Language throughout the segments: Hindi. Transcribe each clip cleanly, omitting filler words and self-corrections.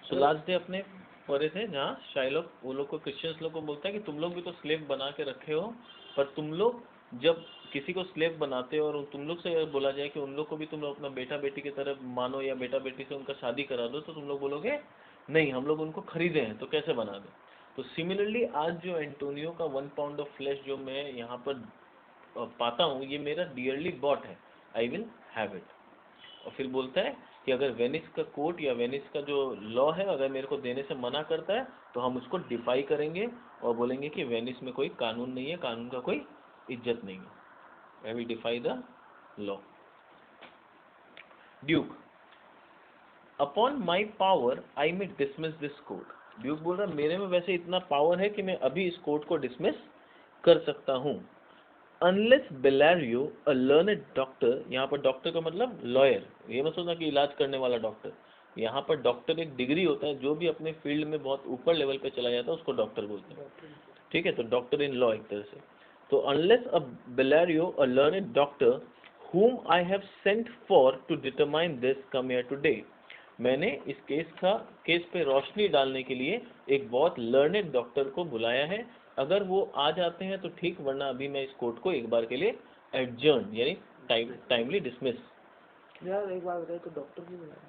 सो लास्ट डे अपने पढ़े थे जहाँ शाइलॉक वो लोग को, क्रिश्चियंस लोग को बोलता है कि तुम लोग भी तो स्लेव बना के रखे हो, पर तुम लोग जब किसी को स्लेव बनाते हो और तुम लोग से बोला जाए कि उन लोग को भी तुम लोग अपना बेटा बेटी की तरह मानो या बेटा बेटी से उनका शादी करा दो, तो तुम लोग बोलोगे नहीं हम लोग उनको खरीदे हैं तो कैसे बना दें। तो सिमिलरली आज जो एंटोनियो का 1 पाउंड ऑफ फ्लैश जो मैं यहाँ पर पाता हूँ, ये मेरा डियरली बॉट है, आई विल हैव इट। और फिर बोलता है कि अगर वेनिस का कोर्ट या वेनिस का जो लॉ है अगर मेरे को देने से मना करता है तो हम उसको डिफाई करेंगे और बोलेंगे कि वेनिस में कोई कानून नहीं है, कानून का कोई इज्जत नहीं है। I will defy the law. Duke, upon my power I may dismiss this court. Duke बोल रहा मेरे में वैसे इतना पावर है कि मैं अभी इस कोर्ट को डिसमिस कर सकता हूँ। अनलेस बेलारियो अ लर्नेड डॉक्टर, यहाँ पर डॉक्टर का मतलब लॉयर, ये मत सोचना कि इलाज करने वाला डॉक्टर, यहाँ पर डॉक्टर एक डिग्री होता है, जो भी अपने फील्ड में बहुत ऊपर लेवल पे चला जाता है उसको डॉक्टर बोलते हैं, ठीक है। तो डॉक्टर इन लॉ एक तरह से। तो unless a Bellario a learned doctor whom I have sent for to determine this come here today, मैंने इस केस पे रोशनी डालने के लिए एक बहुत लर्नेड डॉक्टर को बुलाया है। अगर वो आ जाते हैं तो ठीक, वरना अभी मैं इस कोर्ट को एक बार के लिए एडजर्न यानी टाइमली डिसमिस। यार एक बात बताइए, तो डॉक्टर क्यों बुलाया?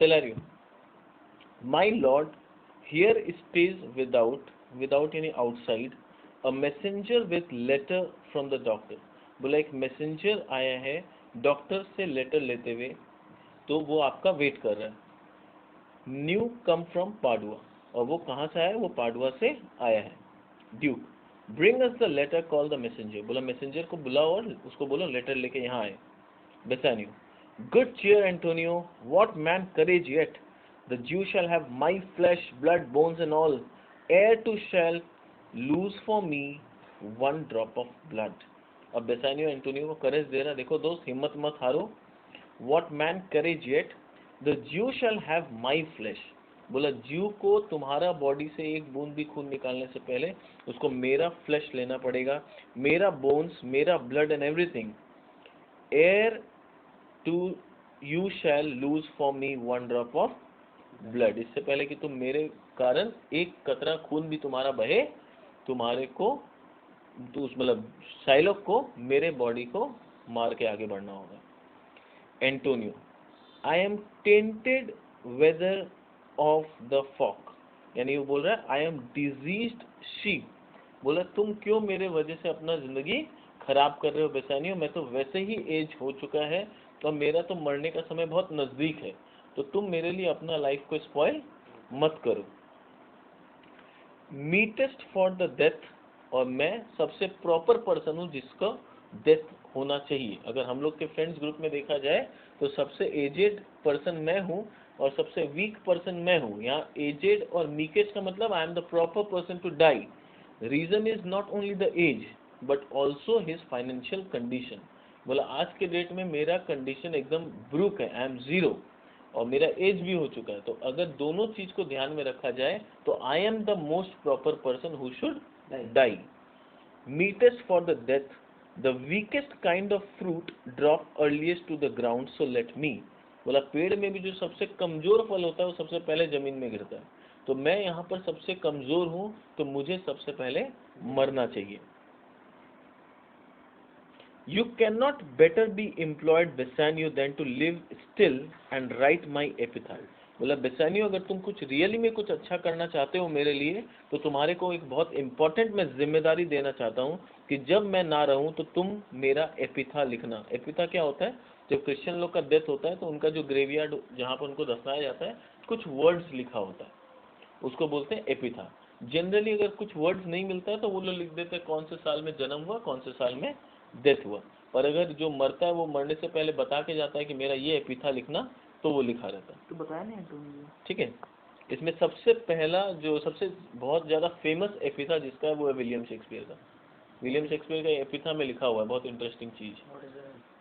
Salerio, my lord here stage without यानी outside a messenger with letter from the doctor. बोला एक मैसेंजर आया है डॉक्टर से लेटर लेते हुए, तो वो आपका वेट कर रहा है। न्यू कम फ्रॉम पाडुआ, और वो कहाँ से आया है? वो पाडुआ से आया है। Duke, bring us the letter call the messenger. बोला मैसेंजर को बुलाओ और उसको बोलो लेटर लेके यहाँ आए। Bassanio, good cheer Antonio, what man courage yet, the Jew shall have my flesh blood bones and all, ere thou shall lose for me 1 drop of blood. अब बेसानियो एंटोनियो को करेज दे रहा, देखो दोस्त हिम्मत मत हारो। What man courage yet? The Jew shall have my flesh. बोला ज्यू को तुम्हारा बॉडी से एक बूंद भी खून निकालने से पहले उसको मेरा फ्लैश लेना पड़ेगा, मेरा बोन्स, मेरा blood and everything. Ere to you shall lose for me 1 drop of blood. इससे पहले कि तुम मेरे कारण एक कतरा खून भी तुम्हारा बहे, तुम्हारे को तो उस मतलब शाइलॉक को मेरे बॉडी को मार के आगे बढ़ना होगा। Antonio, I am tainted wether of the flock, यानी वो बोल रहा है आई एम डिजीज्ड शीप। बोला तुम क्यों मेरे वजह से अपना जिंदगी खराब कर रहे हो बेसानियो, मैं तो वैसे ही एज हो चुका है तो मेरा तो मरने का समय बहुत नजदीक है, तो तुम मेरे लिए अपना लाइफ को स्पॉइल मत करो। मीटेस्ट फॉर द डेथ, और मैं सबसे प्रॉपर पर्सन हूँ जिसका डेथ होना चाहिए। अगर हम लोग के फ्रेंड्स ग्रुप में देखा जाए तो सबसे एजेड पर्सन मैं हूँ और सबसे वीक पर्सन मैं हूँ। यहाँ एजेड और मीकेस्ट का मतलब I am the proper person to die. Reason is not only the age but also his financial condition. बोला आज के डेट में मेरा कंडीशन एकदम ब्रूक है, आई एम जीरो, और मेरा एज भी हो चुका है। तो अगर दोनों चीज को ध्यान में रखा जाए तो I am the most proper person who should die. Meetest for the death, the weakest kind of fruit drop earliest to the ground so let me. बोला पेड़ में भी जो सबसे कमजोर फल होता है वो सबसे पहले जमीन में गिरता है, तो मैं यहाँ पर सबसे कमजोर हूँ तो मुझे सबसे पहले मरना चाहिए। You cannot better be employed Bassanio than to live still and write my epitaph। बोला बेसानियो अगर तुम कुछ रियली में कुछ अच्छा करना चाहते हो मेरे लिए तो तुम्हारे को एक बहुत इंपॉर्टेंट मैं जिम्मेदारी देना चाहता हूँ कि जब मैं ना रहूँ तो तुम मेरा एपिथा लिखना। एपिथा क्या होता है? जब क्रिश्चियन लोग का डेथ होता है तो उनका जो ग्रेवयार्ड जहाँ पर उनको दफनाया जाता है कुछ वर्ड्स लिखा होता है, उसको बोलते हैं एपिथा। जनरली अगर कुछ वर्ड्स नहीं मिलता है तो वो लोग लिख देते हैं कौन से साल में जन्म हुआ, कौन से साल में डेथ हुआ। पर अगर जो मरता है वो मरने से पहले बता के जाता है कि मेरा ये एपिथा लिखना, तो वो लिखा रहता है। तो बताया नहीं एंटोनियो? ठीक है। इसमें सबसे पहला जो सबसे बहुत ज्यादा फेमस एपिथा जिसका है वो है विलियम शेक्सपियर का। विलियम शेक्सपियर का एपिथा में लिखा हुआ है बहुत इंटरेस्टिंग चीज,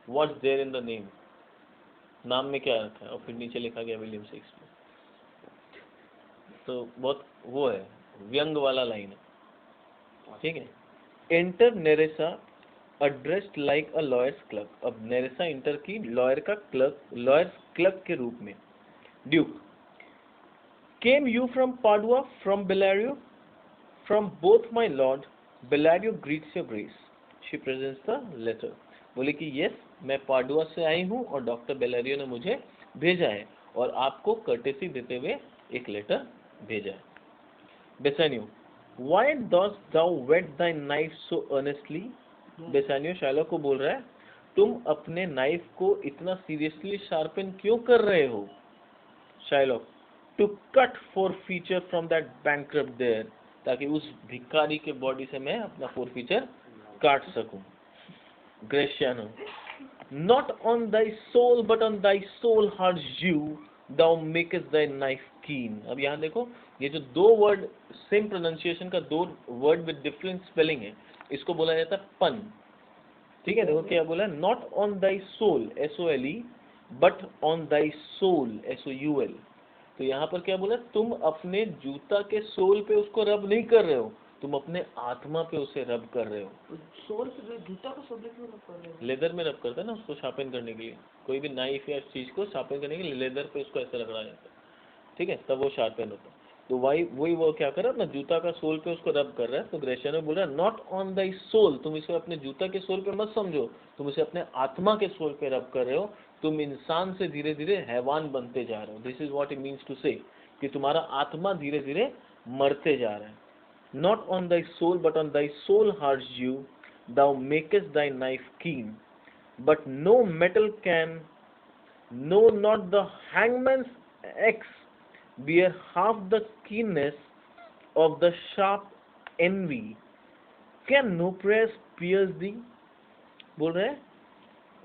what's there in the name, नाम में क्या रखा है, और फिर नीचे लिखा गया विलियम शेक्सपियर। तो बहुत वो है, व्यंग वाला लाइन है। ठीक है। Enter Nerissa addressed like a lawyer's clerk. अब नेरेसा इंटर की लॉयर का क्लर्क, लॉयर्स क्लर्क के रूप में। Duke, Came you from Padua, from Bellario? From both my lord, Bellario greets your grace. She presents the letter. बोले कि यस, मैं पाडुआ से आई हूँ और डॉक्टर बेलारियो ने मुझे भेजा है और आपको कर्टेसी देते हुए एक लेटर भेजा है. Bassanio, why dost thou whet thy knife so earnestly? Bassanio Shylock को बोल रहा है, तुम अपने नाइफ को इतना सीरियसली शार्पन क्यों कर रहे हो? Shylock, to cut forfeiture from that bankrupt there, ताकि उस भिखारी के बॉडी से मैं अपना फोर फीचर काट सकूं. Gratiano, not on thy sole but on thy soul harsh Jew thou makest thy knife keen. अब यहाँ देखो, ये जो दो वर्ड सेम प्रोनाउंसिएशन का दो वर्ड विद डिफरेंट स्पेलिंग है, इसको बोला जाता है पन. ठीक है, देखो क्या बोला, not on thy sole SOLE but on thy soul SOUL. तो यहाँ पर क्या बोला, तुम अपने जूता के सोल पे उसको रब नहीं कर रहे हो, तुम अपने आत्मा पे उसे रब कर रहे हो. सोल पे जूता को सोल क्यों रब कर रहे हो? लेदर में रब करता है ना उसको शार्पन करने के लिए, कोई भी नाइफ या चीज को शार्पन करने के लिए लेदर पे उसको ऐसे रगड़ा जाता है. ठीक है, तब वो शार्पन होता है. तो वही वो क्या कर रहा है, अपना जूता का सोल पे उसको रब कर रहा है. तो ग्रेशियनो बोल रहा है, नॉट ऑन दाई सोल, तुम इसे अपने जूता के सोल पे मत समझो, तुम इसे अपने आत्मा के सोल पे रब कर रहे हो. तुम इंसान से धीरे धीरे हैवान बनते जा रहे हो. This is what it means to say, कि तुम्हारा आत्मा धीरे धीरे मरते जा रहा है. Not on thy sole but on thy soul harsh Jew thou makest thy knife keen, but no metal can, no not the hangman's axe bear half the keenness of the sharp envy. Can no prayers pierce thee? बोल रहे हैं,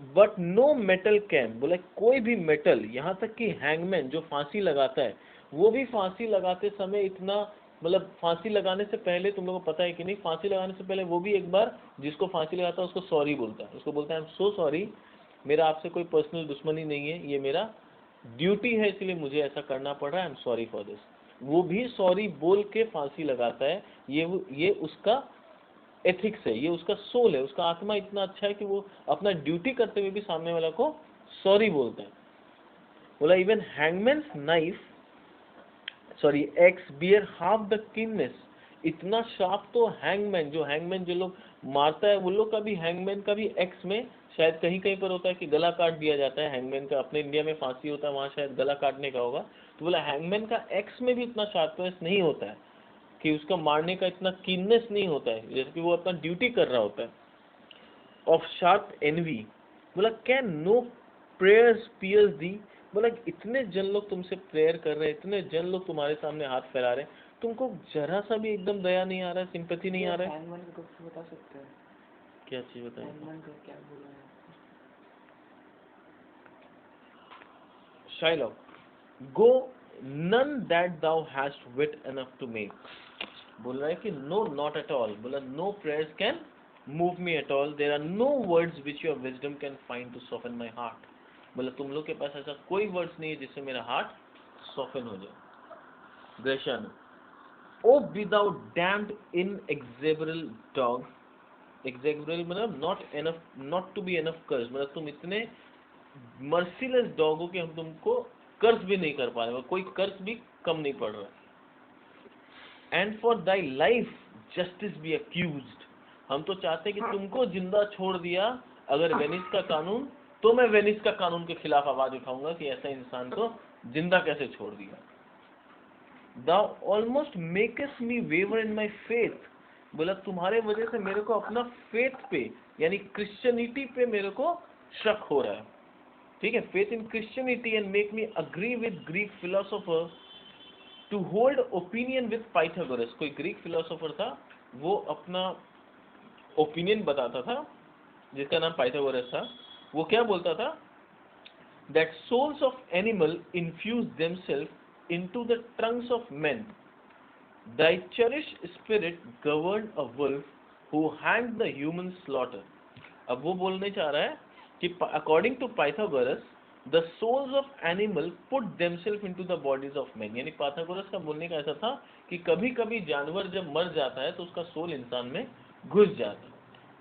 बट नो मेटल कैन, बोला कोई भी मेटल, यहाँ तक कि हैंगमैन जो फांसी लगाता है, वो भी फांसी लगाते समय इतना, मतलब फांसी लगाने से पहले, तुम लोगों को पता है कि नहीं, फांसी लगाने से पहले वो भी एक बार जिसको फांसी लगाता है उसको सॉरी बोलता है. उसको बोलता है आई एम सो सॉरी, मेरा आपसे कोई पर्सनल दुश्मनी नहीं है, ये मेरा ड्यूटी है इसलिए मुझे ऐसा करना पड़ रहा है, I am sorry for this. वो भी सॉरी बोल के फांसी लगाता है. ये उसका एथिक्स है, ये उसका सोल है, उसका आत्मा इतना अच्छा है कि वो अपना ड्यूटी करते हुए भी सामने वाला को सॉरी बोलता है. बोला even hangman's knife, sorry axe bear half the keenness. इतना शार्प तो हैंगमैन, जो लोग मारता है वो लोग का भी, हैंगमैन का भी एक्स में शायद कहीं कहीं पर होता है कि गला काट दिया जाता है हैंगमैन का. अपने इंडिया में फांसी होता है, वहाँ शायद गला काटने का होगा. तो बोला हैंगमैन का एक्स में भी इतना शार्पनेस नहीं होता है, कि उसका मारने का इतना कीननेस नहीं होता है, जैसे कि वो अपना ड्यूटी कर रहा होता है. ऑफ शार्प एनवी, बोला कैन नो प्रेयर्स पियर्स दी. बोला इतने जन लोग तुमसे प्रेयर कर रहे हैं, इतने जन लोग तुम्हारे सामने हाथ फैला रहे हैं, तुमको जरा सा भी एकदम दया नहीं आ रहा है, सिंपैथी नहीं आ रहा है. हैंगमैन को कुछ बता सकते हैं? क्या चीज बताइए. हैंगमैन का क्या बोला है? Shylock, go none that thou hast wit enough to make. बोल रहा है कि no not at all, बोला no prayers can move me at all, there are no words which your wisdom can find to soften my heart. बोला तुम लोग के पास ऐसा कोई वर्ड्स नहीं है जिससे मेरा हार्ट सॉफन हो जाए. Gratiano, O be thou damned inexorable dog. exorable मतलब not to be enough curse, मतलब तुम इतने मर्सीलेस डॉग हो कि हम तुमको कर्ज भी नहीं कर पा रहे, कोई कर्ज भी कम नहीं पड़ रहा. And for thy life justice be accused. हम तो चाहते हैं कि तुमको जिंदा छोड़ दिया अगर वेनिस का कानून, तो मैं वेनिस का कानून के खिलाफ आवाज उठाऊंगा कि ऐसा इंसान को जिंदा कैसे छोड़ दिया. Thou almost makest me waver in my faith. बोला तुम्हारे वजह से मेरे को अपना फेथ पे, यानी क्रिश्चियनिटी पे मेरे को शक हो रहा है. ठीक है, faith in Christianity and make me agree with Greek philosopher to hold opinion with Pythagoras. कोई ग्रीक फिलोसोफर था, वो अपना ओपिनियन बताता था जिसका नाम पाइथागोरस था. वो क्या बोलता था, that souls of animal infuse themselves into the trunks of men. Thy cherished spirit governed a wolf who hanged the human slaughter. अब वो बोलने चाह रहा है कि according to Pythagoras, the souls of animal put themselves into the bodies of men. यानी पाइथागोरस का बोलने का ऐसा था कि कभी कभी जानवर जब मर जाता है तो उसका सोल इंसान में घुस जाता है.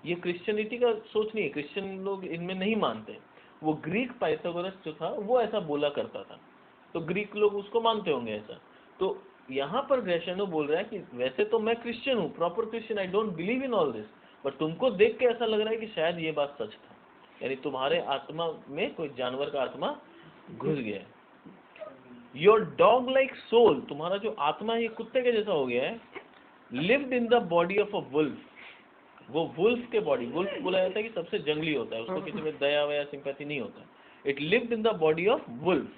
ये क्रिश्चियनिटी का सोच नहीं है, क्रिश्चियन लोग इनमें नहीं मानते. वो ग्रीक पाइथागोरस जो था वो ऐसा बोला करता था, तो ग्रीक लोग उसको मानते होंगे ऐसा. तो यहाँ पर ग्रेशनो बोल रहा है कि वैसे तो मैं क्रिश्चियन हूँ, proper Christian, I don't believe in all this, but तुमको देख के ऐसा लग रहा है कि शायद ये बात सच था, यानी तुम्हारे आत्मा में कोई जानवर का आत्मा घुस गया है। योर डॉग लाइक सोल, तुम्हारा जो आत्मा है ये कुत्ते के जैसा हो गया है, lived in the body of a wolf, वो वुल्फ के बॉडी, वुल्फ बोला जाता है कि सबसे जंगली होता है, उसको किसी में दया वया सिंपैथी नहीं होता, it lived in the body of wolf.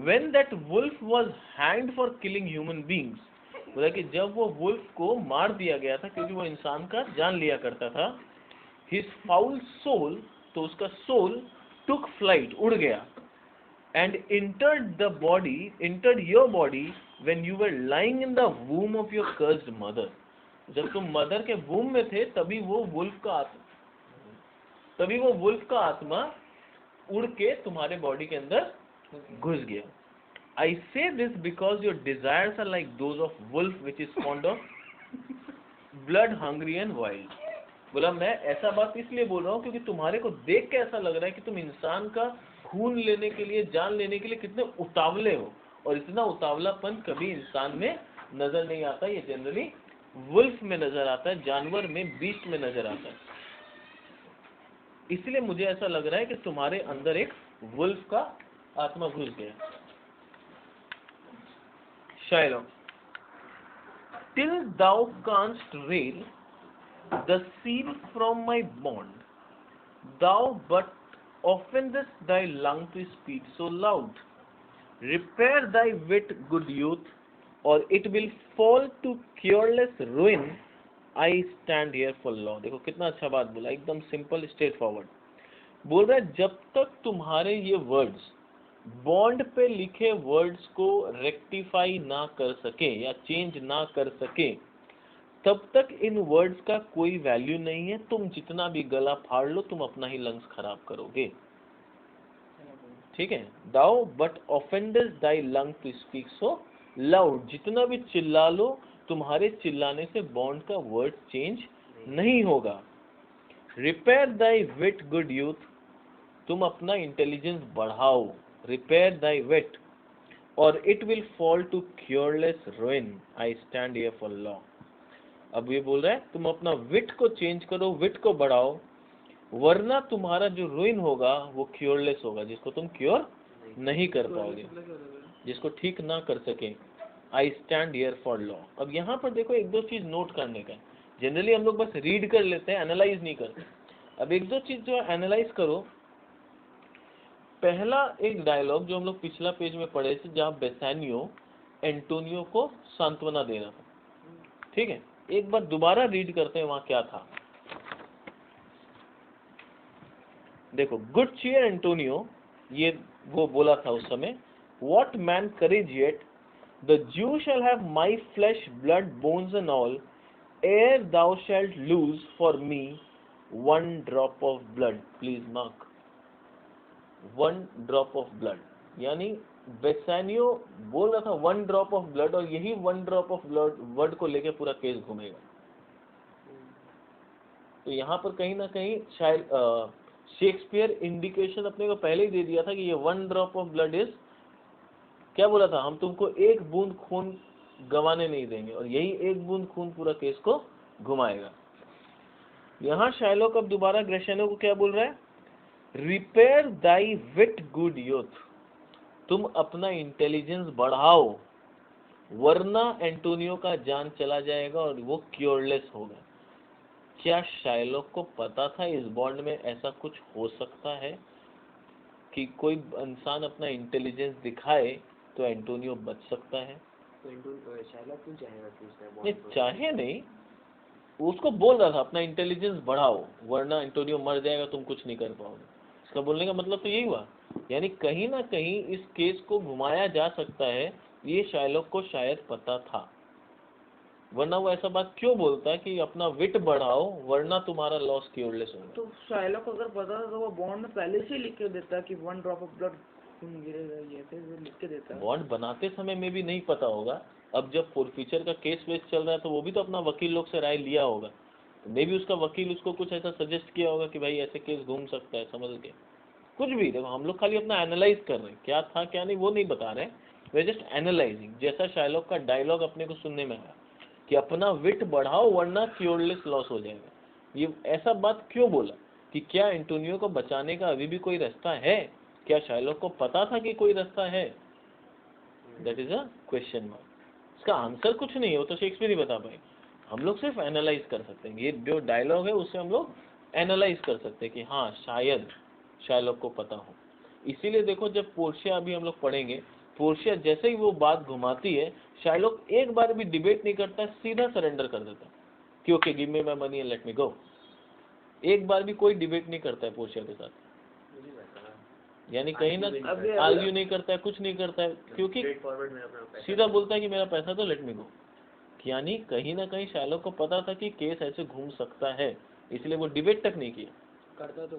When that wolf was hanged for killing human beings, बोला कि जब वो वुल्फ को मार दिया गया था क्योंकि वो इंसान का जान लिया करता था, his foul soul, तो उसका सोल took flight, उड़ गया, and entered your body when you were lying in the womb of your cursed mother, जब तुम मदर के वूम में थे तभी वो वुल्फ का आत्मा उड़ के तुम्हारे बॉडी के अंदर घुस गया। I say this because your desires are like those of wolf which is fond of blood, hungry and wild। बोला मैं ऐसा बात इसलिए बोल रहा हूँ क्योंकि तुम्हारे को देख के ऐसा लग रहा है कि तुम इंसान का खून लेने के लिए, जान लेने के लिए कितने उतावले हो, और इतना उतावलापन कभी इंसान में नजर नहीं आता, ये जनरली वुल्फ में नजर आता है, जानवर में, बीस्ट में नजर आता है। इसलिए मुझे ऐसा लग रहा है कि तुम्हारे अंदर एक वुल्फ का आत्मा घुस गया। शायलोक, till thou canst rail the seal from my bond, thou but offendest thy lung to speak so loud, repair thy wit, good youth, or it will fall to cureless ruin, I stand here for law। देखो कितना अच्छा बात बोला, एकदम सिंपल, स्ट्रेट फॉरवर्ड बोल रहा है, जब तक तुम्हारे ये वर्ड्स बॉन्ड पे लिखे वर्ड्स को रेक्टिफाई ना कर सके या चेंज ना कर सके, तब तक इन वर्ड्स का कोई वैल्यू नहीं है। तुम जितना भी गला फाड़ लो, तुम अपना ही लंग्स खराब करोगे। ठीक है, thou but offenders thy lung to speak so loud, जितना भी चिल्ला लो, तुम्हारे चिल्लाने से बॉन्ड का वर्ड चेंज नहीं होगा। Repair thy wit, good youth, तुम अपना इंटेलिजेंस बढ़ाओ, रिपेयर दाई विट, और it will fall to cureless ruin, I stand here for law. अब ये बोल रहा है तुम अपना विट को चेंज करो, विट को बढ़ाओ, वरना तुम्हारा जो रुइन होगा वो क्योरलेस होगा, जिसको तुम क्योर नहीं कर पाओगे, जिसको ठीक ना कर सके। आई स्टैंड हियर फॉर लॉ। अब यहाँ पर देखो एक दो चीज नोट करने का, जनरली हम लोग बस रीड कर लेते हैं, एनालाइज नहीं करते। अब एक दो चीज जो एनालाइज करो। पहला एक डायलॉग जो हम लोग पिछला पेज में पढ़े थे, जहाँ बेसानियो एंटोनियो को सांत्वना दे रहा था, ठीक है, एक बार दोबारा रीड करते हैं वहां क्या था। देखो, गुड चीयर एंटोनियो, ये वो बोला था उस समय, what man courage yet, the Jew shall have my flesh blood bones and all, ere thou shalt lose for me one drop of blood, please mark, one drop of blood, यानी बेसानियो बोल रहा था वन ड्रॉप ऑफ ब्लड, और यही one drop of blood word को लेके पूरा केस घूमेगा। तो यहाँ पर कहीं ना कहीं शायद शेक्सपियर इंडिकेशन अपने को पहले ही दे दिया था कि ये one drop of blood is, क्या बोला था, हम तुमको एक बूंद खून गंवाने नहीं देंगे, और यही एक बूंद खून पूरा केस को घुमाएगा। यहाँ शायलोक अब दोबारा ग्रेशनो को क्या बोल रहा है, repair thy wit, good youth, तुम अपना इंटेलिजेंस बढ़ाओ, वरना एंटोनियो का जान चला जाएगा और वो क्योरलेस होगा। क्या शायलोक को पता था इस बॉन्ड में ऐसा कुछ हो सकता है कि कोई इंसान अपना इंटेलिजेंस दिखाए तो एंटोनियो बच सकता है? शायलोक क्यों चाहेगा कि उसने नहीं, बॉन्ड चाहे नहीं, उसको बोल रहा था अपना इंटेलिजेंस बढ़ाओ, वरना एंटोनियो मर जाएगा, तुम कुछ नहीं कर पाओगे। इसका बोलने का मतलब तो यही हुआ, यानी कहीं ना कहीं इस केस को घुमाया जा सकता है, ये शायलोक को शायद पता था, वरना वो ऐसा बात क्यों बोलता है कि अपना विट बढ़ाओ वरना तुम्हारा लॉस क्योरलेस होगा। तो शायलोक अगर पता था तो वो बॉन्ड में पहले से लिख के देता कि वन ड्रॉप ऑफ ब्लड खून गिरेगा, ये फिर वो लिख के देता। बॉन्ड बनाते समय में भी नहीं पता होगा, अब जब फोरफीचर का केस वेस चल रहा है तो वो भी तो अपना वकील लोग से राय लिया होगा, मे भी उसका वकील उसको कुछ ऐसा सजेस्ट किया होगा कि भाई ऐसे केस घूम सकता है, समझ के कुछ भी। देखो हम लोग खाली अपना एनालाइज कर रहे हैं, क्या था क्या नहीं वो नहीं बता रहे हैं, वी आर जस्ट एनालाइजिंग। जैसा शाइलॉक का डायलॉग अपने को सुनने में आया कि अपना विट बढ़ाओ वरना क्योरलेस लॉस हो जाएगा, ये ऐसा बात क्यों बोला? कि क्या एंटोनियो को बचाने का अभी भी कोई रास्ता है? क्या शाइलॉक को पता था कि कोई रास्ता है? That is a question mark. इसका आंसर कुछ नहीं है, वो तो शेक्सपियर ही बता पाए। हम लोग सिर्फ एनालाइज कर सकते हैं, ये जो डायलॉग है उससे हम लोग एनालाइज कर सकते हैं कि हाँ शायद शाइलॉक को पता हो। इसीलिए देखो जब पोर्शिया अभी हम लोग पढ़ेंगे, पोर्शिया जैसे ही वो बात घुमाती है, शाइलॉक एक बार भी डिबेट नहीं करता, सीधा सरेंडर कर देता कि okay give me my money and let me go. एक बार भी कोई डिबेट नहीं करता है पोर्शिया के साथ, यानी कहीं ना आर्ग्यू नहीं करता है, कुछ नहीं करता है, क्योंकि सीधा बोलता है कि मेरा पैसा तो लेट मी गो। यानी कहीं ना कहीं शाइलॉक को पता था कि केस ऐसे घूम सकता है, इसलिए वो डिबेट तक नहीं किया। करता तो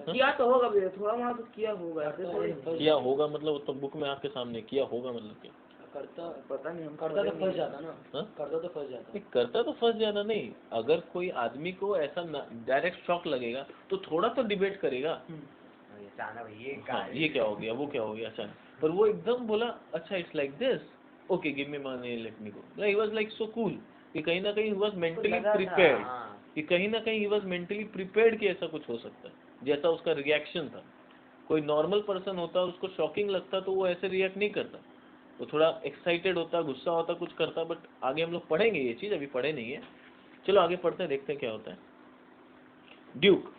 किया तो होगा भी, थोड़ा मोड़ा तो किया होगा, ऐसे थोड़ी किया होगा मतलब वो तो बुक में आपके सामने किया होगा मतलब क्या? करता पता नहीं, हम करता तो फंस जाता ना। करता तो फंस जाता, करता तो फंस जाता नहीं। अगर कोई आदमी को ऐसा डायरेक्ट शॉक लगेगा तो थोड़ा तो डिबेट करेगा, हाँ ये क्या हो गया, वो क्या हो गया अचानक। पर वो एकदम बोला अच्छा it's like this, okay give me money late me go. He was like so cool कि कहीं ना कहीं ही वाज मेंटली प्रिपेयर्ड, कि कहीं ना कहीं ही वाज मेंटली प्रिपेयर्ड कि ऐसा कुछ हो सकता है, जैसा उसका रिएक्शन था। कोई नॉर्मल पर्सन होता, उसको शॉकिंग लगता तो वो ऐसे रिएक्ट नहीं करता, वो थोड़ा एक्साइटेड होता, गुस्सा होता, कुछ करता। बट आगे हम लोग पढ़ेंगे ये चीज, अभी पढ़े नहीं है। चलो आगे पढ़ते हैं, देखते हैं क्या होता है। Duke,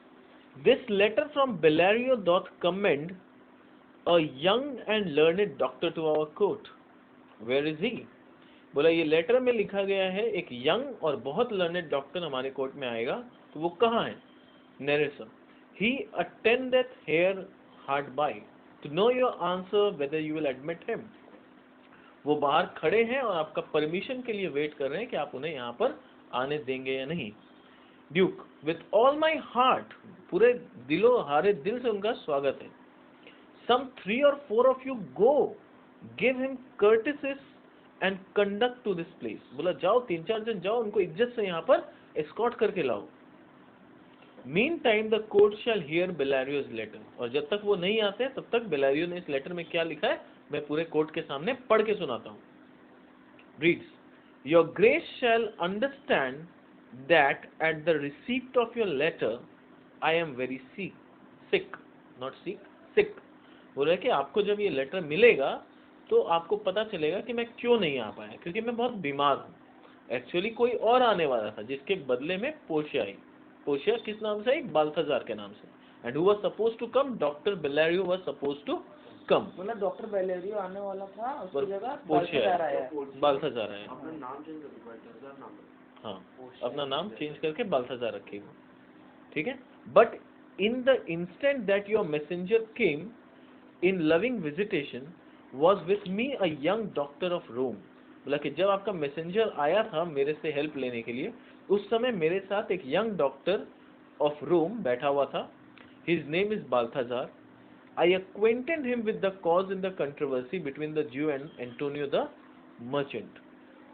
this letter from Bellario doth commend a young and learned doctor to our court. Where is he? बोला ये लेटर में लिखा गया है एक यंग और बहुत लर्नेड डॉक्टर हमारे कोर्ट में आएगा, तो वो कहाँ है? Narration, he attendeth here hard by to know your answer whether you will admit him. वो बाहर खड़े हैं और आपका परमिशन के लिए वेट कर रहे हैं कि आप उन्हें यहाँ पर आने देंगे या नहीं। Duke, with all my heart, पूरे दिलो हारे दिल से उनका स्वागत है। Some 3 or 4 of you go, give him courtesies and conduct to this place. बोला जाओ 3-4 जन जाओ, उनको इज्जत से यहाँ पर escort करके लाओ। Meantime the court shall hear Belario's letter. और जब तक वो नहीं आते तब तक बेलारियो ने इस लेटर में क्या लिखा है मैं पूरे कोर्ट के सामने पढ़ के सुनाता हूँ। Reads, your grace shall understand that at the receipt of your letter I am very sick, not sick. बोल रहे कि आपको जब ये लेटर मिलेगा तो आपको पता चलेगा कि मैं क्यों नहीं आ पाया, क्योंकि मैं बहुत बीमार हूँ। एक्चुअली कोई और आने वाला था जिसके बदले में पोर्शिया आई। पोर्शिया किस नाम से आई? बाल्थाजार के नाम से। And who was supposed to come? Doctor Bellario was supposed to come. मतलब डॉक्टर बेलेरियो आने वाला था, उसकी पर जगह पोर्शिया बाल्थाजार आया। बाल्थाजार आया। अपना नाम चेंज कर दो, बाल्थाजार नाम है। हाँ, अपना नाम चेंज करके बाल्थाजार रखेगा, ठीक है। But in the instant that your messenger came in loving visitation was with me a young doctor of Rome. बोला कि जब आपका मैसेंजर आया था मेरे से हेल्प लेने के लिए, उस समय मेरे साथ एक यंग डॉक्टर ऑफ रोम बैठा हुआ था। His name is Balthazar. I acquainted him with the cause in the controversy between the Jew and Antonio the merchant.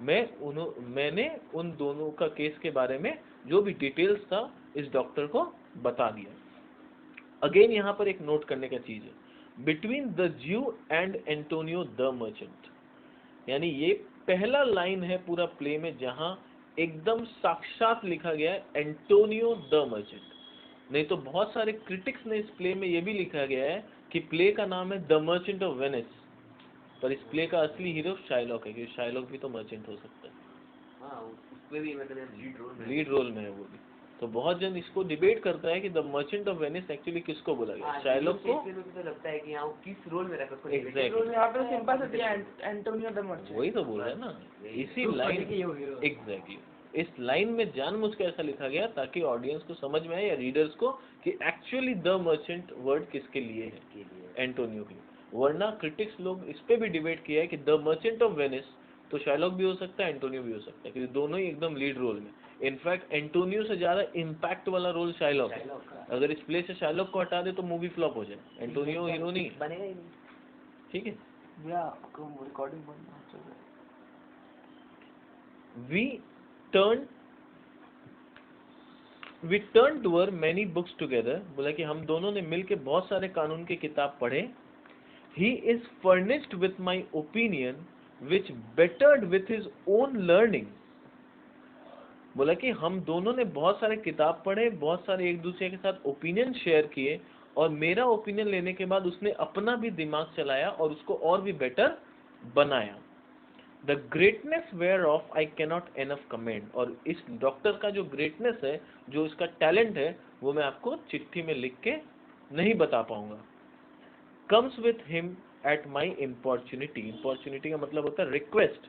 मैंने उन दोनों का केस के बारे में जो भी डिटेल्स था इस डॉक्टर को बता दिया। अगेन यहाँ पर एक नोट करने का चीज है, बिटवीन द ज्यू एंड एंटोनियो द मर्चेंट, यानी ये पहला लाइन है पूरा प्ले में जहां एकदम साक्षात लिखा गया है एंटोनियो द मर्चेंट। नहीं तो बहुत सारे क्रिटिक्स ने इस प्ले में ये भी लिखा गया है कि प्ले का नाम है द मर्चेंट ऑफ वेनिस, पर इस प्ले का असली हीरो शाइलॉक है, क्योंकि शाइलॉक भी तो मर्चेंट हो सकता है। हाँ, उसमें भी मतलब लीड रोल में है वो भी। तो बहुत जन इसको डिबेट करता है कि the merchant of Venice actually किसको बोला गया, शाइलॉक को। तो लगता है कि यहाँ किस रोल में रखा है। एग्जैक्टली, यहाँ पे सिंपल से दिया एंटोनियो द मर्चेंट, वही तो बोल रहा है ना, इसी लाइन। एग्जैक्टली, इस लाइन में जानबूझ के ऐसा लिखा गया ताकि ऑडियंस को समझ में आए या रीडर्स को कि एक्चुअली द मर्चेंट वर्ड किसके लिए है, एंटोनियो के लिए। वरना क्रिटिक्स लोग इस पे भी डिबेट किया है कि द मर्चेंट ऑफ वेनिस तो शाइलॉक भी हो सकता है, एंटोनियो भी हो सकता है, क्योंकि दोनों ही एकदम लीड रोल में। इनफैक्ट एंटोनियो से ज्यादा इम्पैक्ट वाला रोल शाइलॉक है। अगर इस प्ले से शाइलॉक को हटा दे तो मूवी फ्लॉप हो जाए, एंटोनियो हीरो नहीं बनेगा ही नहीं, ठीक है। Recording we turned over many books together, बोला कि हम दोनों ने मिलके बहुत सारे कानून की किताब पढ़े। he is furnished with my opinion which bettered with his own learning. बोला कि हम दोनों ने बहुत सारे किताब पढ़े, बहुत सारे एक दूसरे के साथ ओपिनियन शेयर किए, और मेरा ओपिनियन लेने के बाद उसने अपना भी दिमाग चलाया और उसको और भी बेटर बनाया. The greatness whereof I cannot enough comment. और इस डॉक्टर का जो ग्रेटनेस है, जो इसका टैलेंट है, वो मैं आपको चिट्ठी में लिख के नहीं बता पाऊंगा. Comes with him at my importunity. Importunity का मतलब होता है रिक्वेस्ट.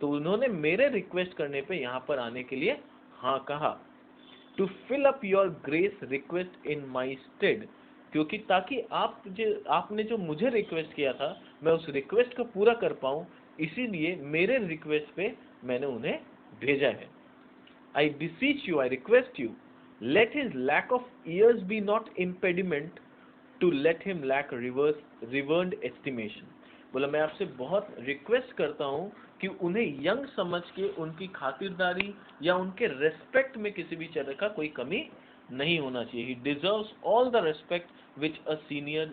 तो उन्होंने मेरे रिक्वेस्ट करने पे यहाँ पर आने के लिए हाँ कहा. To fill up your grace request in my stead. क्योंकि ताकि आपने जो मुझे रिक्वेस्ट किया था, मैं उस रिक्वेस्ट को पूरा कर पाऊं, इसीलिए मेरे रिक्वेस्ट पे मैंने उन्हें भेजा है. आई beseech you, I request you, let his lack of years be not impediment to let him lack revered estimation. बोला मैं आपसे बहुत रिक्वेस्ट करता हूँ कि उन्हें यंग समझ के उनकी खातिरदारी या उनके रेस्पेक्ट में किसी भी तरह का कोई कमी नहीं होना चाहिए. He deserves all the respect which a senior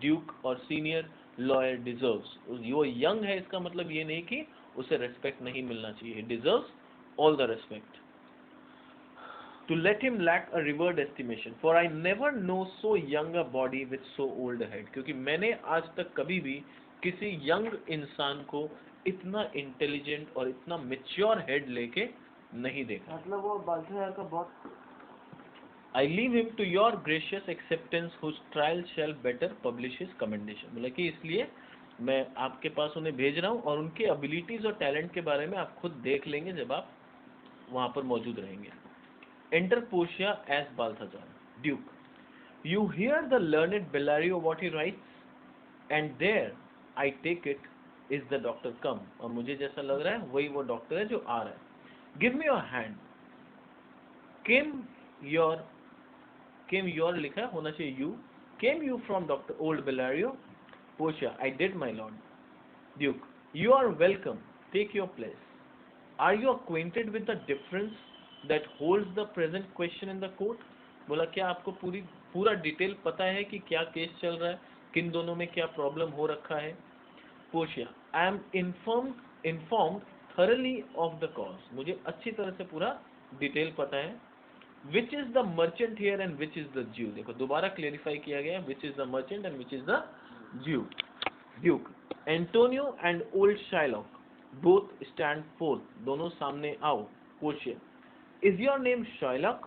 duke और senior lawyer deserves. वो यंग है इसका मतलब ये नहीं कि उसे रेस्पेक्ट नहीं मिलना चाहिए. He deserves all the respect. To let him lack a revered estimation, for I never know so young a body with so old a head. क्योंकि मैंने आज तक कभी भी किसी यंग इंसान को इतना इंटेलिजेंट और इतना मेच्योर हेड लेके नहीं देखा. मतलब वो बाल्थासार का बहुत. I leave him to your gracious acceptance whose trial shall better publish his commendation. बोला कि इसलिए मैं आपके पास उन्हें भेज रहा हूँ, और उनके एबिलिटीज और टैलेंट के बारे में आप खुद देख लेंगे जब आप वहां पर मौजूद रहेंगे. Enter Portia as Balthazar. Duke. You hear the learned Bellario what he writes, and there, I take it, is the doctor come. और मुझे जैसा लग रहा है वही वो डॉक्टर है जो आ रहा है. Give me your hand. Came your लिखा है, होना चाहिए you. Came you from Dr. Old Bellario? Portia. I did, my lord. Duke. You are welcome. Take your place. Are you acquainted with the difference that holds the present question in the court? बोला क्या आपको पूरा डिटेल पता है कि क्या केस चल रहा है, किन दोनों में क्या प्रॉब्लम हो रखा है. Portia, I am informed thoroughly of the cause. मुझे अच्छी तरह से पूरा डिटेल पता है. Which is the merchant here and which is the Jew? देखो दोबारा क्लेरिफाई किया गया, which is the merchant and which is the Jew. Duke, Antonio and old Shylock both stand forth. दोनों सामने आओ. Portia, is your name Shylock?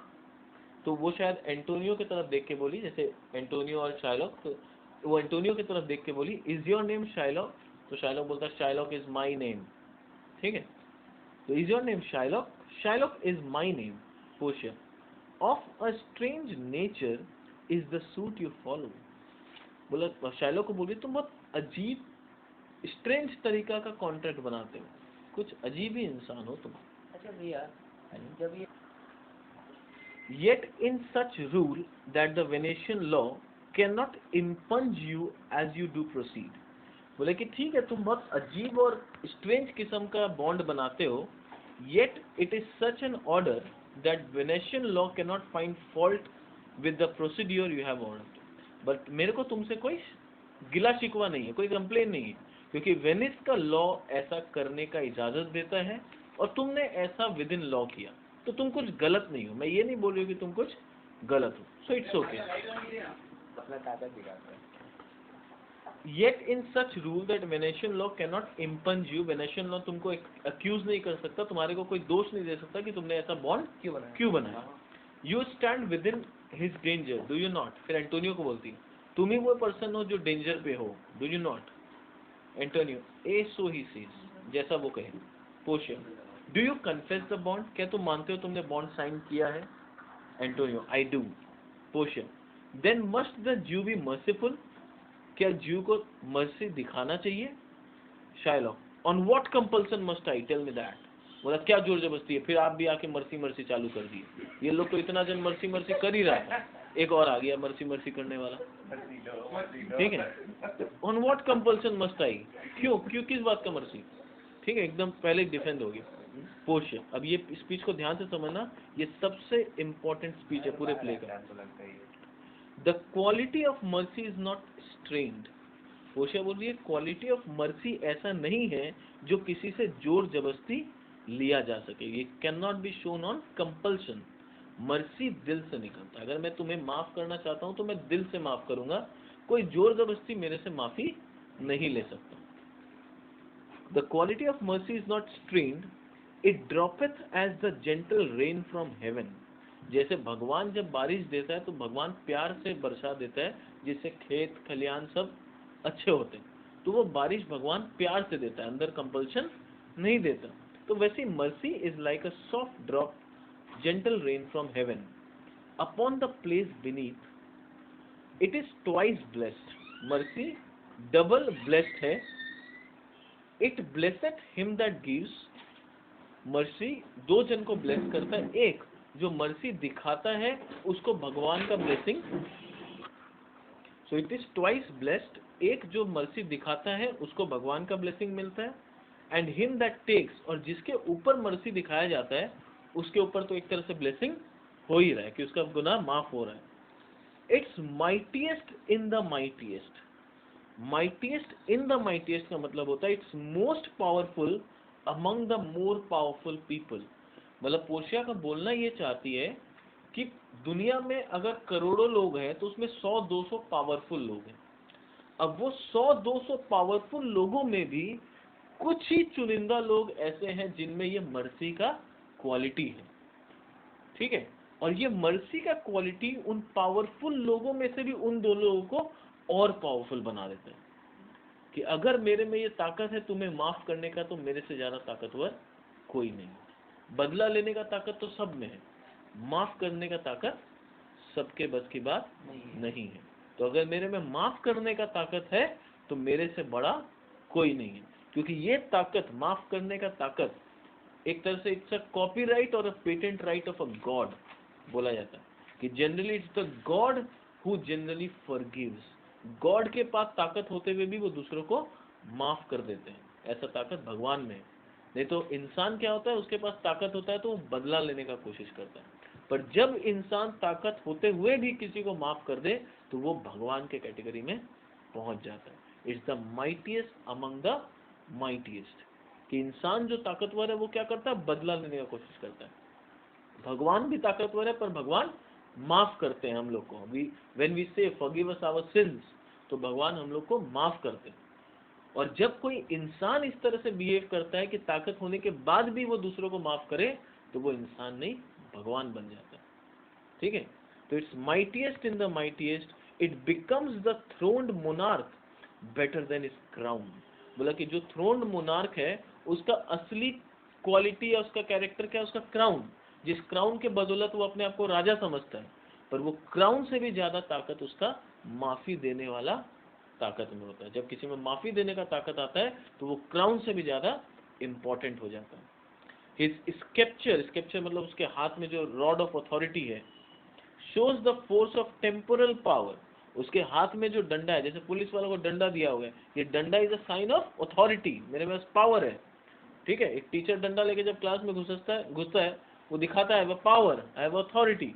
तो वो शायद एंटोनियो की तरफ देख के बोली, जैसे एंटोनियो और शाइलॉक, तो वो एंटोनियो की तरफ देख के बोली इज योर नेम शाइलॉक. तो शाइलॉक बोलता है शाइलॉक इज माई नेम. ठीक है, तो is your name Shylock? Shylock is my name. Portia, of a strange nature is the suit you follow. बोला शाइलॉक को बोली तुम बहुत अजीब स्ट्रेंज तरीका का कॉन्ट्रैक्ट बनाते हो, कुछ अजीब ही इंसान हो तुम. अच्छा भैया, जब ये Yet in such rule that the Venetian law cannot impunge you as you do proceed. बोले कि ठीक है तुम बहुत अजीब और स्ट्रेंज किस्म का बॉन्ड बनाते हो, yet it is such an order that Venetian law cannot find fault with the procedure you have ordered. But मेरे को तुमसे कोई गिला शिकवा नहीं है, कोई कंप्लेन नहीं है, क्योंकि वेनिस का लॉ ऐसा करने का इजाजत देता है और तुमने ऐसा विद इन लॉ किया, तो तुम कुछ गलत नहीं हो. मैं ये नहीं बोल रही हूँ कि तुम कुछ गलत हो. So it's okay. Yet in such rule that Venetian law cannot impunge you, Venetian law तुमको अक्यूज नहीं कर सकता, तुम्हारे को कोई दोष नहीं दे सकता कि तुमने ऐसा बॉन्ड क्यों बनाया. You stand within his danger, do you not? फिर एंटोनियो को बोलती तुम ही वो पर्सन हो जो डेंजर पे हो, do you not? Antonio, A so he sees, जैसा वो कहे. Portia, do you confess the bond? क्या तुम मानते हो तुमने बॉन्ड साइन किया है? Antonio, I do. Portia, then must the Jew be merciful? क्या ज्यू को मर्सी दिखाना चाहिए? Shylock, on what compulsion must I tell me that. बोला क्या जोर जबरदस्ती है, फिर आप भी आके मर्सी चालू कर दिए. ये लोग तो इतना जन मर्सी कर ही रहा था, एक और आ गया मर्सी करने वाला. ठीक है, ऑन व्हाट कंपल्सन मस्ट आई, क्यों किस बात का मर्सी. ठीक है, एकदम पहले डिफेंड हो गया. पोर्शिया, अब ये स्पीच को ध्यान से समझना, ये सबसे इम्पोर्टेंट स्पीच है पूरे प्ले का. The quality of mercy is not strained. होशिया बोल रही है क्वालिटी ऑफ मर्सी ऐसा नहीं है जो किसी से जोर जबरदस्ती लिया जा सके, ये can not be shown on compulsion. Mercy दिल से निकलता है, अगर मैं तुम्हें माफ करना चाहता हूं तो मैं दिल से माफ करूंगा, कोई जोर जबरदस्ती मेरे से माफी नहीं ले सकता। The quality of mercy is not strained, it droppeth as the gentle rain from heaven. जैसे भगवान जब बारिश देता है तो भगवान प्यार से बरसा देता है, जिससे खेत खलियान सब अच्छे होते हैं, तो वो बारिश भगवान प्यार से देता है, अंदर कंपल्शन नहीं देता। तो वैसे mercy is like a soft drop gentle rain from heaven upon the place beneath, it is twice blessed. Mercy double blessed है, it blesseth him that gives. Mercy दो जन को ब्लेस करता है, एक जो मर्सी दिखाता है उसको भगवान का blessing, so it is twice blessed, एक जो मर्सी दिखाता है उसको भगवान का ब्लेसिंग मिलता है, एंड हिम दैट टेक्स, और जिसके ऊपर मर्सी दिखाया जाता है उसके ऊपर तो एक तरह से ब्लेसिंग हो ही रहा है कि उसका गुनाह माफ हो रहा है। It's mightiest in the mightiest, mightiest in the mightiest का मतलब होता है it's most powerful among the more powerful people. मतलब पोर्शिया का बोलना ये चाहती है कि दुनिया में अगर करोड़ों लोग हैं तो उसमें 100-200 पावरफुल लोग हैं। अब वो 100-200 पावरफुल लोगों में भी कुछ ही चुनिंदा लोग ऐसे हैं जिनमें ये मर्सी का क्वालिटी है, ठीक है। और ये मर्सी का क्वालिटी उन पावरफुल लोगों में से भी उन दो लोगों को और पावरफुल बना देता है कि अगर मेरे में ये ताकत है तुम्हें माफ करने का, तो मेरे से ज्यादा ताकतवर कोई नहीं। बदला लेने का ताकत तो सब में है, माफ करने का ताकत सबके बस की बात नहीं है। तो अगर मेरे में माफ करने का ताकत है तो मेरे से बड़ा कोई नहीं है, क्योंकि ये ताकत, माफ करने का ताकत, एक तरह से इट्स अ कॉपीराइट और a patent right of a God बोला जाता है कि generally it's the God who generally forgives. God के पास ताकत होते हुए भी वो दूसरों को माफ कर देते हैं, ऐसा ताकत भगवान में है। नहीं तो इंसान क्या होता है, उसके पास ताकत होता है तो वो बदला लेने का कोशिश करता है, पर जब इंसान ताकत होते हुए भी किसी को माफ कर दे तो वो भगवान के कैटेगरी में पहुंच जाता है। It's the mightiest among the mightiest, कि इंसान जो ताकतवर है वो क्या करता है, बदला लेने का कोशिश करता है। भगवान भी ताकतवर है पर भगवान माफ करते हैं हम लोग को। व्हेन वी से फॉरगिव अस आवर सिंस, तो भगवान हम लोग को माफ करते हैं। और जब कोई इंसान इस तरह से बिहेव करता है कि ताकत होने के बाद भी वो दूसरों को माफ करे, तो वो इंसान नहीं भगवान बन जाता है, ठीक है। तो it's mightiest in the mightiest, it becomes the throned monarch better than is crown. बोला कि जो थ्रोन्ड मोनार्क है उसका असली क्वालिटी या उसका कैरेक्टर क्या है, उसका क्राउन। जिस क्राउन के बदौलत वो अपने आप को राजा समझता है, पर वो क्राउन से भी ज्यादा ताकत उसका माफी देने वाला ताकत में होता है। जब किसी में माफी देने का ताकत आता है तो वो क्राउन से भी ज्यादा इंपॉर्टेंट हो जाता है। हिज स्केप्चर, स्केप्चर मतलब उसके हाथ में जो रॉड ऑफ अथॉरिटी है, shows the force of temporal power. उसके हाथ में जो डंडा है, जैसे पुलिस वालों को डंडा दिया हुआ है, ये डंडा is a sign of authority, मेरे पास पावर है, ठीक है। एक टीचर डंडा लेके जब क्लास में घुसता है वो दिखाता है वो पावर, आई हैव अथॉरिटी,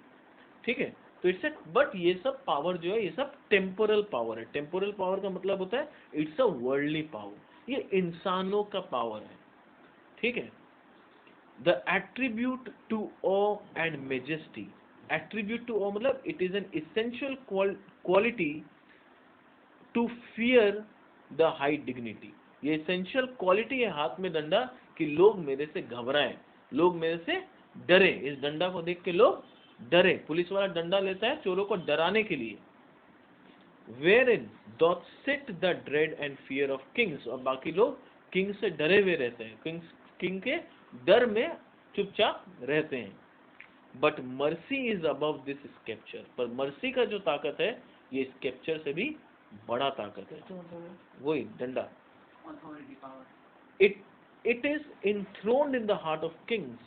ठीक है। तो इससे, बट ये सब पावर जो है ये सब टेम्पोरल पावर है। टेम्पोरल पावर का मतलब होता है इट्स अ वर्ल्डली पावर, ये इंसानों का पावर है, ठीक है। The attribute to awe and majesty, attribute to awe मतलब it is an essential quality to fear the high dignity. ये इसेंशियल क्वालिटी है हाथ में डंडा कि लोग मेरे से घबराएं, लोग मेरे से डरे, इस डंडा को देख के लोग डरे। पुलिस वाला डंडा लेता है चोरों को डराने के लिए। Wherein doth sit the dread and fear of kings, और बाकी लोग किंग से डरे हुए रहते हैं, किंग के डर में चुपचाप रहते हैं। But mercy is above this sceptre, पर मर्सी का जो ताकत है ये स्केप्चर से भी बड़ा ताकत है, वही डंडा। It is enthroned in the heart of kings,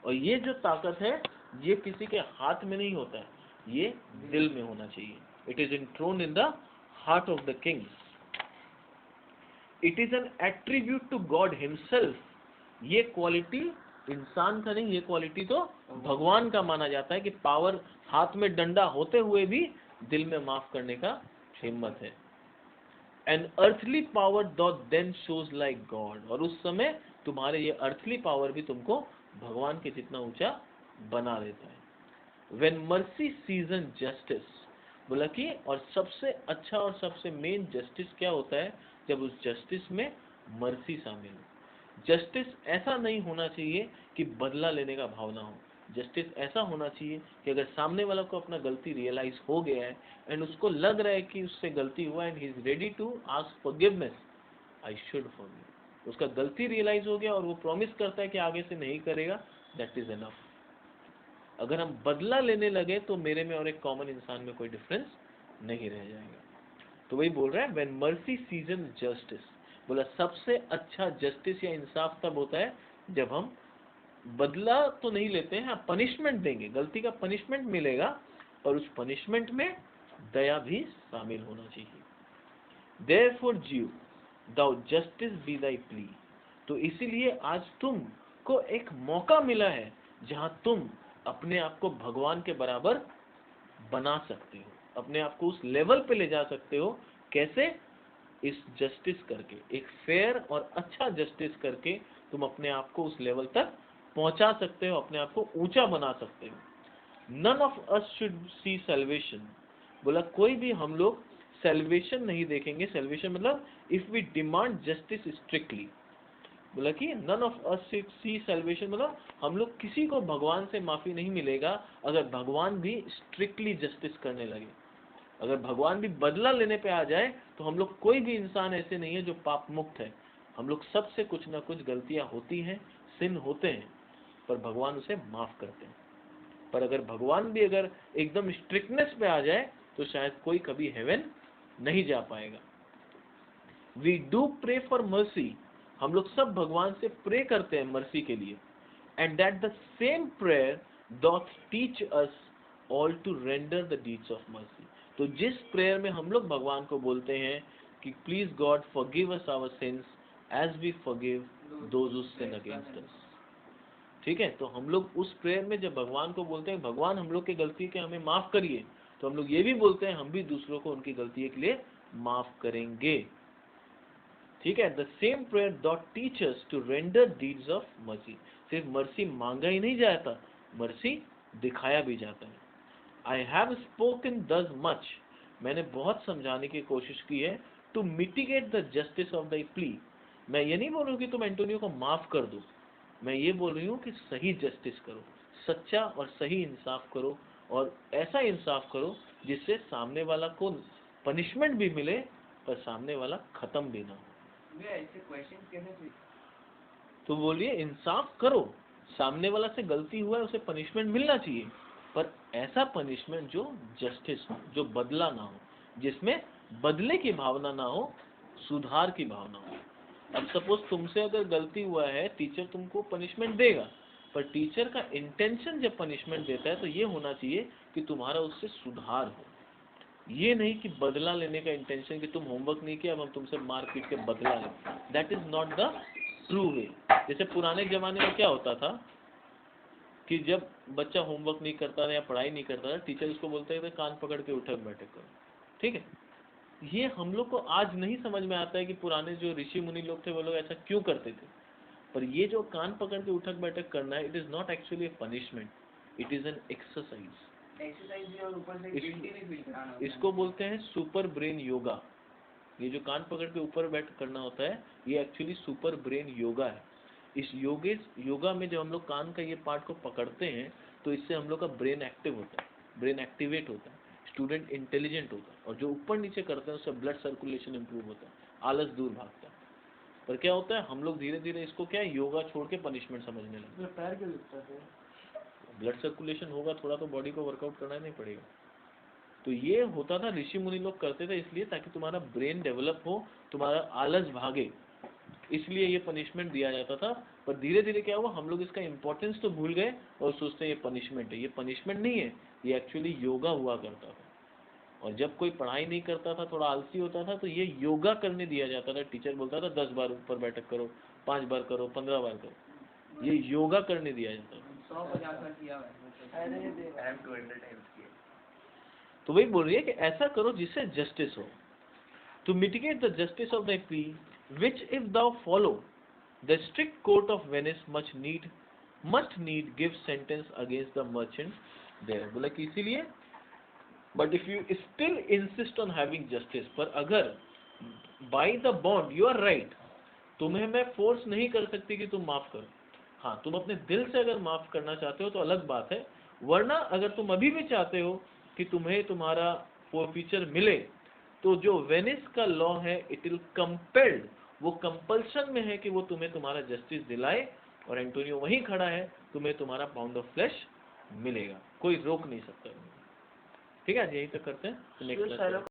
और ये जो ताकत है ये किसी के हाथ में नहीं होता है, ये दिल में होना चाहिए। It is enthroned in the heart of the kings. It is an attribute to God himself, ये क्वालिटी इंसान का नहीं, ये क्वालिटी तो भगवान का माना जाता है कि पावर, हाथ में डंडा होते हुए भी दिल में माफ करने का हिम्मत है। An earthly power then shows like God, और उस समय तुम्हारे ये अर्थली पावर भी तुमको भगवान के जितना ऊंचा बना देता है। व्हेन मर्सी सीजन जस्टिस, बोला कि और सबसे अच्छा और सबसे मेन जस्टिस क्या होता है, जब उस जस्टिस में मर्सी शामिल हो। जस्टिस ऐसा नहीं होना चाहिए कि बदला लेने का भावना हो। जस्टिस ऐसा होना चाहिए कि अगर सामने वाला को अपना गलती रियलाइज हो गया है एंड उसको लग रहा है कि उससे गलती हुआ and he is ready to ask forgiveness, I should forgive, उसका गलती रियलाइज हो गया और वो प्रॉमिस करता है कि आगे से नहीं करेगा, दैट इज एनफ। अगर हम बदला लेने लगे तो मेरे में और एक कॉमन इंसान में कोई डिफरेंस नहीं रह जाएगा। तो वही बोल रहा है व्हेन मर्सी सीजन जस्टिस, बोला सबसे अच्छा जस्टिस या इंसाफ तब होता है जब हम बदला तो नहीं लेते हैं, पनिशमेंट देंगे, गलती का पनिशमेंट मिलेगा और उस पनिशमेंट में दया भी शामिल होना चाहिए। देयरफॉर जीव दाउ जस्टिस बी दाई प्ली, तो इसीलिए आज तुमको एक मौका मिला है जहां तुम अपने आप को भगवान के बराबर बना सकते हो, अपने आप को उस लेवल पे ले जा सकते हो। कैसे? इस जस्टिस करके, एक फेयर और अच्छा जस्टिस करके तुम अपने आप को उस लेवल तक पहुंचा सकते हो, अपने आप को ऊंचा बना सकते हो। None of us should see salvation, बोला कोई भी हम लोग सेल्वेशन नहीं देखेंगे। सेल्वेशन मतलब if we demand justice strictly, बोला कि none of us should see salvation मतलब हम लोग किसी को भगवान से माफी नहीं मिलेगा अगर भगवान भी स्ट्रिक्टली जस्टिस करने लगे। अगर भगवान भी बदला लेने पे आ जाए तो हम लोग, कोई भी इंसान ऐसे नहीं है जो पाप मुक्त है। हम लोग सबसे कुछ ना कुछ गलतियां होती हैं, सिन होते हैं, पर भगवान उसे माफ करते हैं। पर अगर भगवान भी अगर एकदम स्ट्रिक्टनेस पे आ जाए तो शायद कोई कभी हेवन नहीं जा पाएगा। We do pray for mercy, हम लोग सब भगवान से प्रे करते हैं मर्सी के लिए। And that the same prayer doth teach us all to render the deeds of mercy, तो जिस प्रेयर में हम लोग भगवान को बोलते हैं कि please God forgive us our sins as we forgive those who sin against us. ठीक है, तो हम लोग उस प्रेयर में जब भगवान को बोलते हैं भगवान हम लोग की गलती के हमें माफ करिए, तो हम लोग ये भी बोलते हैं हम भी दूसरों को उनकी गलती के लिए माफ करेंगे। ठीक है, the same prayer doth teach us to render deeds of mercy, सिर्फ मर्सी मांगा ही नहीं जाता, मर्सी दिखाया भी जाता है। I have spoken thus much, मैंने बहुत समझाने की कोशिश की है, to mitigate the justice of the plea, मैं ये नहीं बोल रहा हूँ कि तुम एंटोनियो को माफ कर दो, मैं ये बोल रही हूँ कि सही जस्टिस करो, सच्चा और सही इंसाफ करो, और ऐसा इंसाफ करो जिससे सामने वाला को पनिशमेंट भी मिले पर सामने वाला खत्म भी ना हो। ऐसे क्वेश्चन कैसे? तो बोलिए इंसाफ करो, सामने वाला से गलती हुआ है उसे पनिशमेंट मिलना चाहिए, पर ऐसा पनिशमेंट जो जस्टिस हो, जो बदला ना हो, जिसमें बदले की भावना ना हो, सुधार की भावना हो। अब सपोज तुमसे अगर गलती हुआ है, टीचर तुमको पनिशमेंट देगा, पर टीचर का इंटेंशन जब पनिशमेंट देता है तो ये होना चाहिए कि तुम्हारा उससे सुधार हो, ये नहीं कि बदला लेने का इंटेंशन कि तुम होमवर्क नहीं किया अब हम तुमसे मार पीट के बदला लें, that is not the true वे। जैसे पुराने जमाने में क्या होता था कि जब बच्चा होमवर्क नहीं करता था या पढ़ाई नहीं करता था, टीचर उसको बोलते थे कान पकड़ के उठक बैठक करो। ठीक है, ये हम लोग को आज नहीं समझ में आता है कि पुराने जो ऋषि मुनि लोग थे वो लोग ऐसा क्यों करते थे, पर ये जो कान पकड़ के उठक बैठक करना है, it is not actually A punishment, it is an exercise. भी और ऊपर से गिल्टी भी फील कराना होता है। इसको बोलते हैं सुपर ब्रेन योगा। ये जो कान पकड़ के ऊपर बैठ करना होता है ये एक्चुअली सुपर ब्रेन योगा है। इस योगा में जब हम लोग कान का ये पार्ट को पकड़ते हैं तो इससे हम लोग का ब्रेन एक्टिव होता है, ब्रेन एक्टिवेट होता है, स्टूडेंट इंटेलिजेंट होता है, और जो ऊपर नीचे करते हैं उससे ब्लड सर्कुलेशन इंप्रूव होता है, आलस दूर भागता है। पर क्या होता है, हम लोग धीरे धीरे इसको क्या है, योगा छोड़ के पनिशमेंट समझने लगते हैं। पैर क्यों दुखता है? ब्लड सर्कुलेशन होगा थोड़ा तो बॉडी को वर्कआउट करना ही नहीं पड़ेगा। तो ये होता था, ऋषि मुनि लोग करते थे इसलिए ताकि तुम्हारा ब्रेन डेवलप हो, तुम्हारा आलस भागे, इसलिए ये पनिशमेंट दिया जाता था। पर धीरे धीरे क्या हुआ, हम लोग इसका इंपॉर्टेंस तो भूल गए और सोचते हैं ये पनिशमेंट है। ये पनिशमेंट नहीं है, ये एक्चुअली योगा हुआ करता था। और जब कोई पढ़ाई नहीं करता था, थोड़ा आलसी होता था, तो ये योगा करने दिया जाता था। टीचर बोलता था 10 बार ऊपर बैठक करो, 5 बार करो, 15 बार करो, ये योगा करने दिया जाता था। 150 बार किया है। तो वही बोल रही है कि ऐसा करो जिससे जस्टिस हो। to mitigate the justice of thy plea, which if thou follow, the strict court of Venice must need give sentence against the merchant there. बोला कि इसीलिए, but if you still insist on having justice, पर अगर by the bond you are right, तुम्हें मैं फोर्स नहीं कर सकती कि तुम माफ करो। हाँ, तुम अपने दिल से अगर माफ करना चाहते हो तो अलग बात है, वरना अगर तुम अभी भी चाहते हो कि तुम्हें तुम्हारा फोरफीचर मिले, तो जो वेनिस का लॉ है इट विल कंपेल्ड, वो कंपल्शन में है कि वो तुम्हें तुम्हारा जस्टिस दिलाए, और एंटोनियो वहीं खड़ा है, तुम्हें तुम्हारा पाउंड ऑफ फ्लेश मिलेगा, कोई रोक नहीं सकता। ठीक है, यहीं तक करते हैं, नेक्स्ट